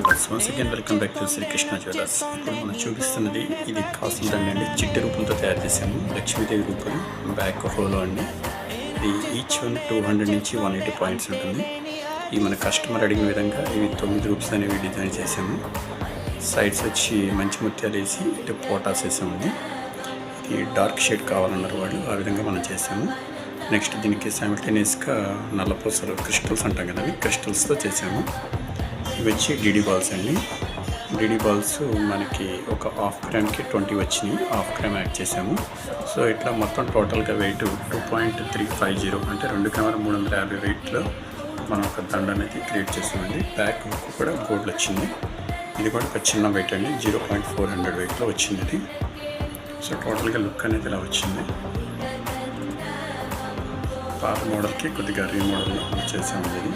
Viewers once again welcome back to Srikrishna jewellers. ఇప్పుడు మనం చూపిస్తున్నది ఇది కాసుల దండ అండి. చిట్టి రూపంతో తయారు చేసాము. లక్ష్మీదేవి రూపం బ్యాక్ హోలో అండి. ఇది ఈచ్ వన్ 200 నుంచి 180 పాయింట్స్ ఉంటుంది. ఈ మన కస్టమర్ అడిగిన విధంగా ఇవి 9 రూప్స్ అనేవి డిజైన్ చేసాము. సైడ్స్ వచ్చి మంచి ముత్యాలు వేసి ఇటు పోటాస్ వేసామండి. ఇది డార్క్ షేడ్ కావాలన్నారు వాళ్ళు, ఆ విధంగా మనం చేసాము. నెక్స్ట్ దీనికి సైమల్టేనియస్గా నల్లపూసలు క్రిస్టల్స్ అంటాం కదా, అవి క్రిస్టల్స్తో చేసాము. ఇవి వచ్చి డీడీ బాల్స్ అండి. డీడీ బాల్స్ మనకి ఒక 1/2 గ్రామ్కి 20 వచ్చినాయి. 1/2 గ్రామ్ యాడ్ చేసాము. సో ఇట్లా మొత్తం టోటల్గా వెయిట్ 2.350 అంటే 2 గ్రాముల 350 వెయిట్లో మనం ఒక దండ అనేది క్రియేట్ చేసామండి. బ్యాక్ హుక్ కూడా గోల్డ్ వచ్చింది. ఇది కూడా ఒక చిన్న వెయిట్ అండి, 0.400 వెయిట్లో వచ్చింది ఇది. సో టోటల్గా లుక్ అనేది ఇలా వచ్చింది. పాత మోడల్కి కొద్దిగా రీమోడల్లో చేసాము ఇది.